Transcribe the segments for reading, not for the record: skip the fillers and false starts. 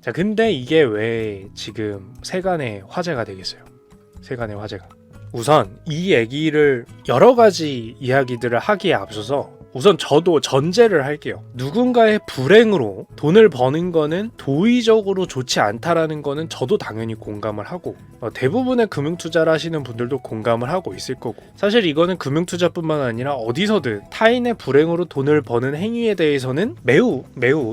자, 근데 이게 왜 지금 세간의 화제가 되겠어요? 세간의 화제가. 우선 이 얘기를 여러 가지 이야기들을 하기에 앞서서 우선 저도 전제를 할게요. 누군가의 불행으로 돈을 버는 거는 도의적으로 좋지 않다라는 거는 저도 당연히 공감을 하고 대부분의 금융투자를 하시는 분들도 공감을 하고 있을 거고, 사실 이거는 금융투자뿐만 아니라 어디서든 타인의 불행으로 돈을 버는 행위에 대해서는 매우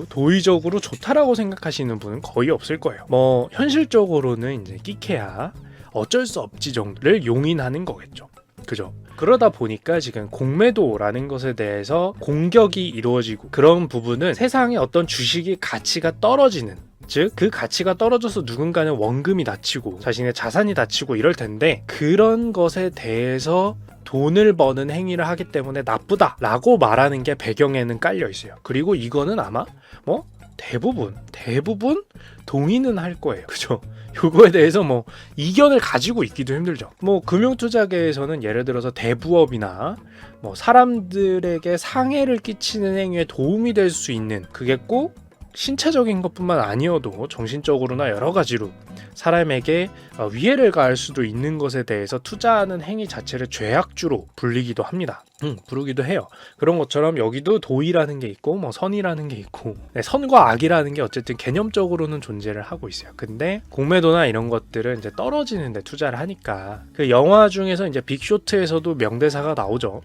도의적으로 좋다라고 생각하시는 분은 거의 없을 거예요. 뭐 현실적으로는 이제 끼케야 어쩔 수 없지 정도를 용인하는 거겠죠. 그죠? 그러다 보니까 지금 공매도라는 것에 대해서 공격이 이루어지고, 그런 부분은 세상에 어떤 주식의 가치가 떨어지는, 즉 그 가치가 떨어져서 누군가는 원금이 닫히고 자신의 자산이 닫히고 이럴 텐데, 그런 것에 대해서 돈을 버는 행위를 하기 때문에 나쁘다라고 말하는 게 배경에는 깔려 있어요. 그리고 이거는 아마 뭐 대부분 동의는 할 거예요. 그죠? 요거에 대해서 뭐 이견을 가지고 있기도 힘들죠. 뭐 금융투자계에서는 예를 들어서 대부업이나 뭐 사람들에게 상해를 끼치는 행위에 도움이 될 수 있는, 그게 꼭 신체적인 것뿐만 아니어도 정신적으로나 여러 가지로 사람에게 위해를 가할 수도 있는 것에 대해서 투자하는 행위 자체를 죄악주로 부르기도 합니다. 부르기도 해요. 그런 것처럼 여기도 도의라는 게 있고 뭐 선이라는 게 있고, 선과 악이라는 게 어쨌든 개념적으로는 존재를 하고 있어요. 근데 공매도나 이런 것들은 이제 떨어지는 데 투자를 하니까, 그 영화 중에서 이제 빅쇼트에서도 명대사가 나오죠.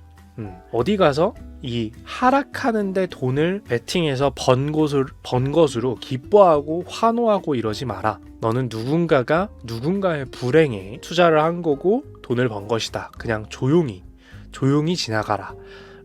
어디 가서 이 하락하는데 돈을 베팅해서 번 것으로 기뻐하고 환호하고 이러지 마라. 너는 누군가의 불행에 투자를 한 거고 돈을 번 것이다. 그냥 조용히 지나가라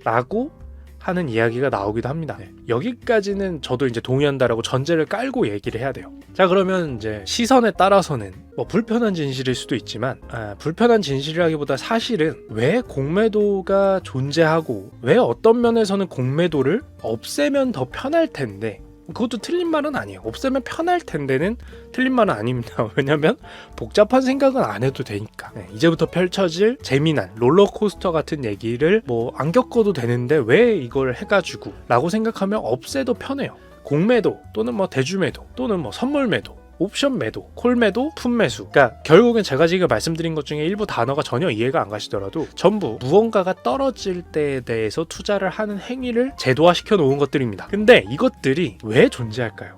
라고 하는 이야기가 나오기도 합니다. 여기까지는 저도 이제 동의한다라고 전제를 깔고 얘기를 해야 돼요. 자, 그러면 이제 시선에 따라서는 뭐 불편한 진실일 수도 있지만, 불편한 진실이라기보다 사실은 왜 공매도가 존재하고 왜 어떤 면에서는 공매도를 없애면 더 편할 텐데, 그것도 틀린 말은 아니에요. 없애면 편할 텐데는 틀린 말은 아닙니다. 왜냐면 복잡한 생각은 안 해도 되니까. 이제부터 펼쳐질 재미난 롤러코스터 같은 얘기를 뭐 안 겪어도 되는데 왜 이걸 해가지고 라고 생각하면 없애도 편해요. 공매도 또는 뭐 대주매도 또는 뭐 선물매도, 옵션 매도, 콜 매도, 품 매수. 그러니까 결국엔 제가 지금 말씀드린 것 중에 일부 단어가 전혀 이해가 안 가시더라도 전부 무언가가 떨어질 때에 대해서 투자를 하는 행위를 제도화시켜 놓은 것들입니다. 근데 이것들이 왜 존재할까요?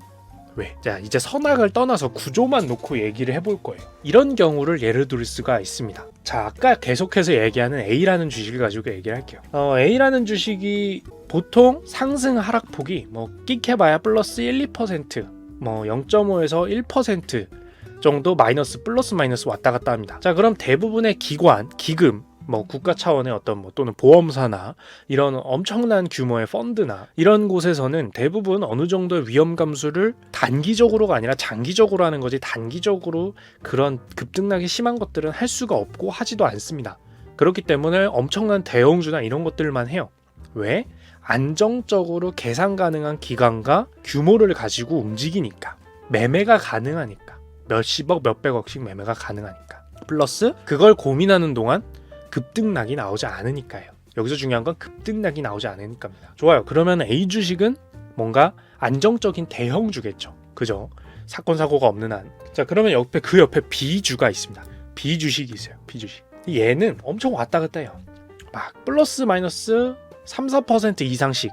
왜? 자, 이제 선악을 떠나서 구조만 놓고 얘기를 해볼 거예요. 이런 경우를 예를 들 수가 있습니다. 자, 아까 계속해서 얘기하는 A라는 주식을 가지고 얘기를 할게요. A라는 주식이 보통 상승 하락폭이 뭐 끼케봐야 플러스 1, 2%, 뭐 0.5에서 1% 정도 플러스 마이너스 왔다 갔다 합니다. 자, 그럼 대부분의 기금, 뭐 국가 차원의 어떤 뭐 또는 보험사나 이런 엄청난 규모의 펀드나 이런 곳에서는 대부분 어느 정도의 위험 감수를 단기적으로가 아니라 장기적으로 하는 거지, 단기적으로 그런 급등락이 심한 것들은 할 수가 없고 하지도 않습니다. 그렇기 때문에 엄청난 대형주나 이런 것들만 해요. 왜? 안정적으로 계산 가능한 기간과 규모를 가지고 움직이니까, 매매가 가능하니까, 몇십억 몇백억씩 매매가 가능하니까, 플러스 그걸 고민하는 동안 급등락이 나오지 않으니까요. 여기서 중요한 건 급등락이 나오지 않으니까입니다. 좋아요. 그러면 A 주식은 뭔가 안정적인 대형주겠죠. 그죠? 사건 사고가 없는 한. 자, 그러면 그 옆에 B 주가 있습니다. B 주식이 있어요. B 주식. 얘는 엄청 왔다 갔다 해요. 막 플러스 마이너스 3, 4% 이상씩,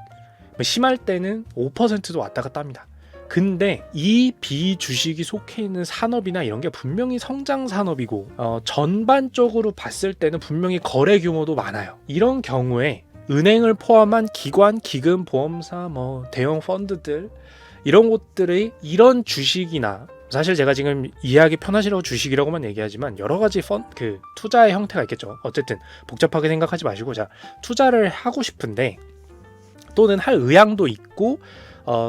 심할 때는 5%도 왔다 갔다 합니다. 근데 이 비주식이 속해 있는 산업이나 이런 게 분명히 성장 산업이고 전반적으로 봤을 때는 분명히 거래 규모도 많아요. 이런 경우에 은행을 포함한 기관, 기금, 보험사, 뭐 대형 펀드들, 이런 곳들의 이런 주식이나, 사실 제가 지금 이해하기 편하시라고 주식이라고만 얘기하지만 여러 가지 투자의 형태가 있겠죠. 어쨌든 복잡하게 생각하지 마시고, 자, 투자를 하고 싶은데 또는 할 의향도 있고,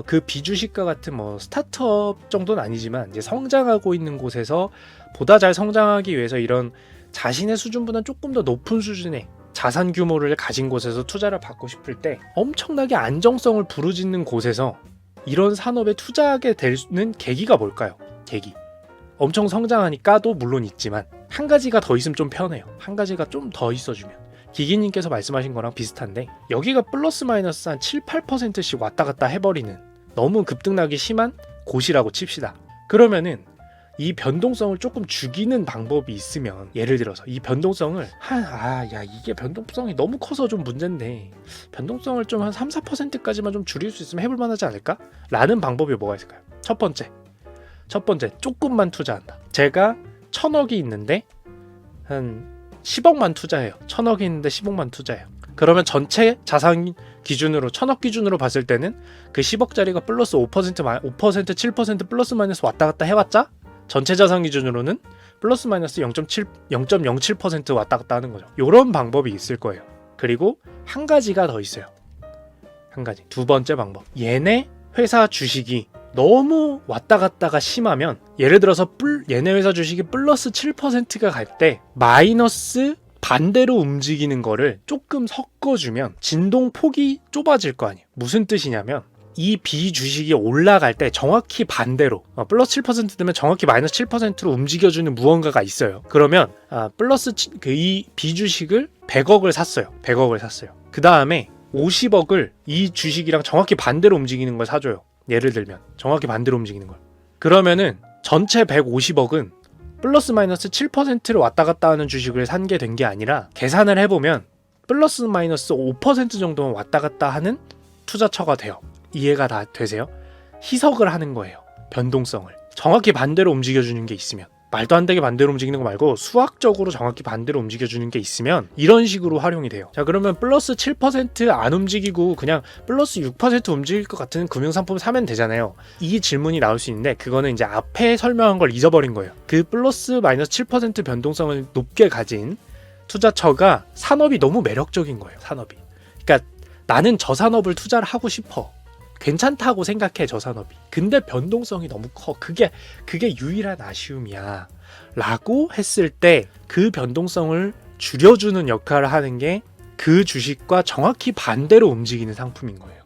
그 비주식과 같은 뭐 스타트업 정도는 아니지만 이제 성장하고 있는 곳에서 보다 잘 성장하기 위해서 이런 자신의 수준보다 조금 더 높은 수준의 자산 규모를 가진 곳에서 투자를 받고 싶을 때, 엄청나게 안정성을 부르짖는 곳에서 이런 산업에 투자하게 되는 계기가 뭘까요? 엄청 성장하니까도 물론 있지만, 한 가지가 더 있으면 좀 편해요. 한 가지가 좀 더 있어주면. 기기님께서 말씀하신 거랑 비슷한데, 여기가 플러스 마이너스 한 7, 8%씩 왔다 갔다 해버리는 너무 급등락이 심한 곳이라고 칩시다. 그러면은 이 변동성을 조금 죽이는 방법이 있으면, 예를 들어서 이 변동성을 이게 변동성이 너무 커서 좀 문제인데 변동성을 좀 한 3-4%까지만 좀 줄일 수 있으면 해볼 만하지 않을까? 라는 방법이 뭐가 있을까요? 첫 번째 조금만 투자한다. 제가 1000억이 있는데 한 10억만 투자해요. 1000억이 있는데 10억만 투자해요. 그러면 전체 자산 기준으로 1000억 기준으로 봤을 때는 그 10억짜리가 플러스 5%, 7% 플러스 마이너스 왔다 갔다 해왔자 전체 자산 기준으로는 플러스 마이너스 0.07% 왔다 갔다 하는 거죠. 이런 방법이 있을 거예요. 그리고 한 가지가 더 있어요. 한 가지. 두 번째 방법. 얘네 회사 주식이 너무 왔다 갔다가 심하면, 예를 들어서 얘네 회사 주식이 플러스 7%가 갈 때 마이너스 반대로 움직이는 거를 조금 섞어주면 진동폭이 좁아질 거 아니에요. 무슨 뜻이냐면 이 비주식이 올라갈 때 정확히 반대로 플러스 7% 되면 정확히 마이너스 7%로 움직여주는 무언가가 있어요. 그러면 이 비주식을 100억을 샀어요. 그 다음에 50억을 이 주식이랑 정확히 반대로 움직이는 걸 사줘요. 예를 들면 정확히 반대로 움직이는 걸. 그러면은 전체 150억은 플러스 마이너스 7%를 왔다 갔다 하는 주식을 산 게 된 게 아니라, 계산을 해보면 플러스 마이너스 5% 정도만 왔다 갔다 하는 투자처가 돼요. 이해가 다 되세요? 희석을 하는 거예요. 변동성을 정확히 반대로 움직여주는 게 있으면, 말도 안 되게 반대로 움직이는 거 말고 수학적으로 정확히 반대로 움직여주는 게 있으면 이런 식으로 활용이 돼요. 자, 그러면 플러스 7% 안 움직이고 그냥 플러스 6% 움직일 것 같은 금융상품 사면 되잖아요. 이 질문이 나올 수 있는데, 그거는 이제 앞에 설명한 걸 잊어버린 거예요. 그 플러스 마이너스 7% 변동성을 높게 가진 투자처가 산업이 너무 매력적인 거예요. 산업이. 그러니까 나는 저 산업을 투자를 하고 싶어. 괜찮다고 생각해, 저 산업이. 근데 변동성이 너무 커. 그게 유일한 아쉬움이야. 라고 했을 때 그 변동성을 줄여주는 역할을 하는 게 그 주식과 정확히 반대로 움직이는 상품인 거예요.